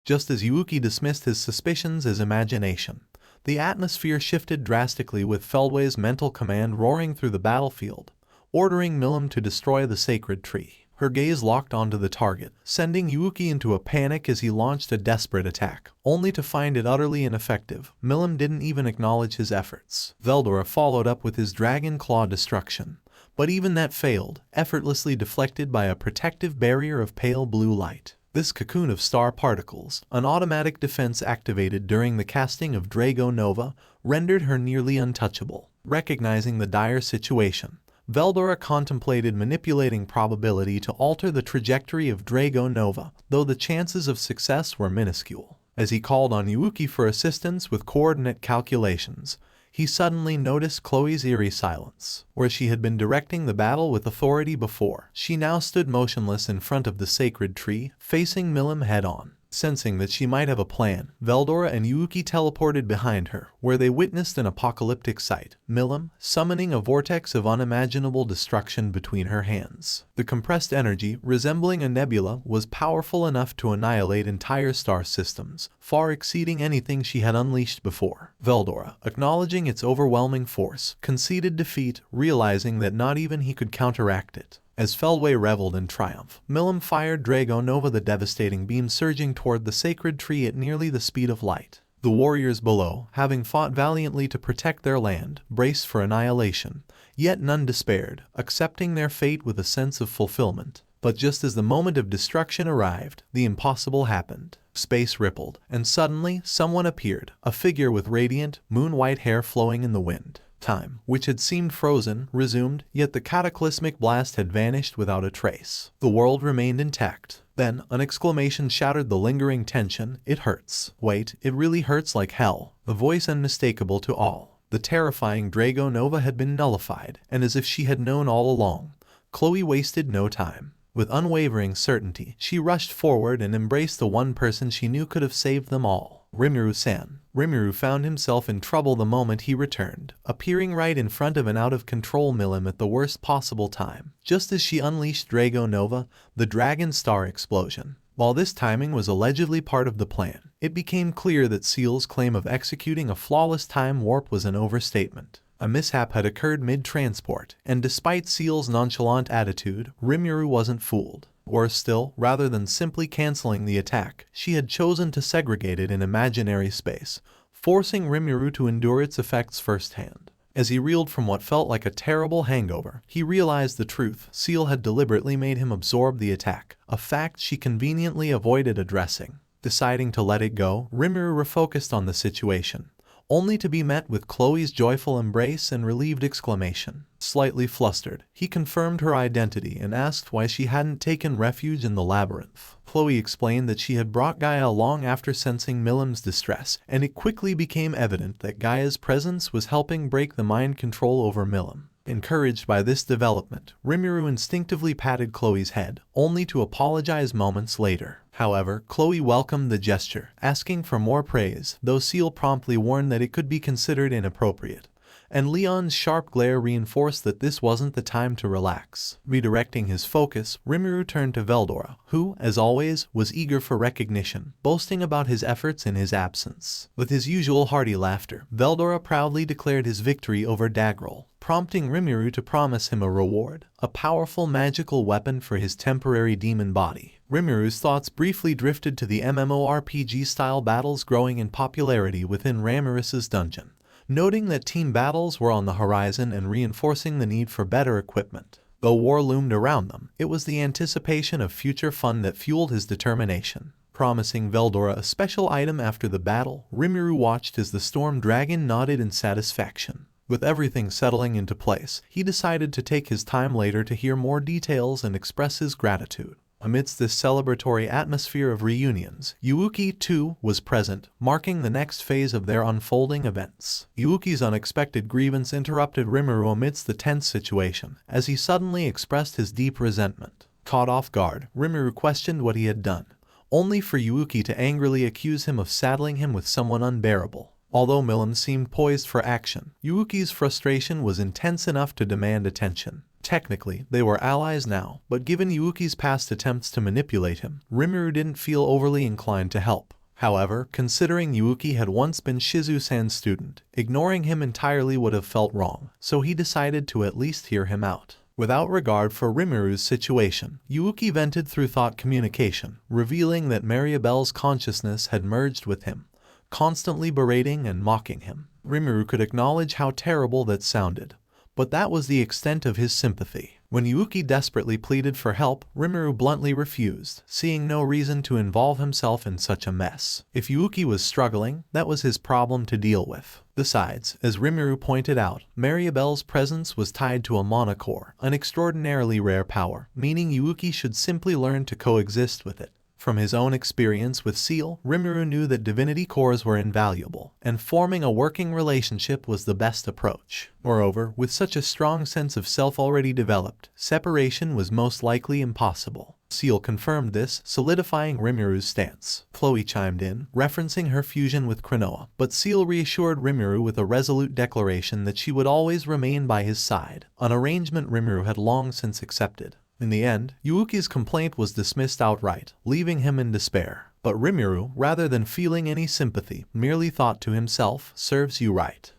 Just as Yuuki dismissed his suspicions as imagination, the atmosphere shifted drastically with Feldway's mental command roaring through the battlefield, ordering Milim to destroy the sacred tree. Her gaze locked onto the target, sending Yuuki into a panic as he launched a desperate attack, only to find it utterly ineffective. Milim didn't even acknowledge his efforts. Veldora followed up with his Dragon Claw destruction, but even that failed, effortlessly deflected by a protective barrier of pale blue light. This cocoon of star particles, an automatic defense activated during the casting of Drago Nova, rendered her nearly untouchable. Recognizing the dire situation, Veldora contemplated manipulating probability to alter the trajectory of Drago Nova, though the chances of success were minuscule. As he called on Yuuki for assistance with coordinate calculations, he suddenly noticed Chloe's eerie silence. Where she had been directing the battle with authority before, she now stood motionless in front of the sacred tree, facing Milim head-on. Sensing that she might have a plan, Veldora and Yuuki teleported behind her, where they witnessed an apocalyptic sight, Milim summoning a vortex of unimaginable destruction between her hands. The compressed energy, resembling a nebula, was powerful enough to annihilate entire star systems, far exceeding anything she had unleashed before. Veldora, acknowledging its overwhelming force, conceded defeat, realizing that not even he could counteract it. As Feldway reveled in triumph, Milim fired Drago Nova, the devastating beam surging toward the sacred tree at nearly the speed of light. The warriors below, having fought valiantly to protect their land, braced for annihilation, yet none despaired, accepting their fate with a sense of fulfillment. But just as the moment of destruction arrived, the impossible happened. Space rippled, and suddenly someone appeared, a figure with radiant, moon-white hair flowing in the wind. Time, which had seemed frozen, resumed, yet the cataclysmic blast had vanished without a trace. The world remained intact. Then, an exclamation shattered the lingering tension. "It hurts. Wait, it really hurts like hell." A voice unmistakable to all. The terrifying Drago Nova had been nullified, and as if she had known all along, Chloe wasted no time. With unwavering certainty, she rushed forward and embraced the one person she knew could have saved them all. Rimuru-san. Rimuru found himself in trouble the moment he returned, appearing right in front of an out-of-control Milim at the worst possible time, just as she unleashed Drago Nova, the Dragon Star explosion. While this timing was allegedly part of the plan, it became clear that Ciel's claim of executing a flawless time warp was an overstatement. A mishap had occurred mid-transport, and despite Ciel's nonchalant attitude, Rimuru wasn't fooled. Worse still, rather than simply canceling the attack, she had chosen to segregate it in imaginary space, forcing Rimuru to endure its effects firsthand. As he reeled from what felt like a terrible hangover, he realized the truth. Ciel had deliberately made him absorb the attack, a fact she conveniently avoided addressing. Deciding to let it go, Rimuru refocused on the situation, only to be met with Chloe's joyful embrace and relieved exclamation. Slightly flustered, he confirmed her identity and asked why she hadn't taken refuge in the labyrinth. Chloe explained that she had brought Gaia along after sensing Milim's distress, and it quickly became evident that Gaia's presence was helping break the mind control over Milim. Encouraged by this development, Rimuru instinctively patted Chloe's head, only to apologize moments later. However, Chloe welcomed the gesture, asking for more praise, though Ciel promptly warned that it could be considered inappropriate. And Leon's sharp glare reinforced that this wasn't the time to relax. Redirecting his focus, Rimuru turned to Veldora, who, as always, was eager for recognition, boasting about his efforts in his absence. With his usual hearty laughter, Veldora proudly declared his victory over Dagrel, prompting Rimuru to promise him a reward, a powerful magical weapon for his temporary demon body. Rimuru's thoughts briefly drifted to the MMORPG-style battles growing in popularity within Ramirez's dungeon, noting that team battles were on the horizon and reinforcing the need for better equipment. Though war loomed around them, it was the anticipation of future fun that fueled his determination. Promising Veldora a special item after the battle, Rimuru watched as the Storm Dragon nodded in satisfaction. With everything settling into place, he decided to take his time later to hear more details and express his gratitude. Amidst this celebratory atmosphere of reunions, Yuuki, too, was present, marking the next phase of their unfolding events. Yuuki's unexpected grievance interrupted Rimuru amidst the tense situation, as he suddenly expressed his deep resentment. Caught off guard, Rimuru questioned what he had done, only for Yuuki to angrily accuse him of saddling him with someone unbearable. Although Milim seemed poised for action, Yuuki's frustration was intense enough to demand attention. Technically, they were allies now, but given Yuuki's past attempts to manipulate him, Rimuru didn't feel overly inclined to help. However, considering Yuuki had once been Shizu-san's student, ignoring him entirely would have felt wrong, so he decided to at least hear him out. Without regard for Rimuru's situation, Yuuki vented through thought communication, revealing that Maribel's consciousness had merged with him, constantly berating and mocking him. Rimuru could acknowledge how terrible that sounded, but that was the extent of his sympathy. When Yuuki desperately pleaded for help, Rimuru bluntly refused, seeing no reason to involve himself in such a mess. If Yuuki was struggling, that was his problem to deal with. Besides, as Rimuru pointed out, Maribel's presence was tied to a monocore, an extraordinarily rare power, meaning Yuuki should simply learn to coexist with it. From his own experience with Ciel, Rimuru knew that divinity cores were invaluable, and forming a working relationship was the best approach. Moreover, with such a strong sense of self already developed, separation was most likely impossible. Ciel confirmed this, solidifying Rimuru's stance. Chloe chimed in, referencing her fusion with Cronoa, but Ciel reassured Rimuru with a resolute declaration that she would always remain by his side, an arrangement Rimuru had long since accepted. In the end, Yuuki's complaint was dismissed outright, leaving him in despair. But Rimuru, rather than feeling any sympathy, merely thought to himself, "Serves you right."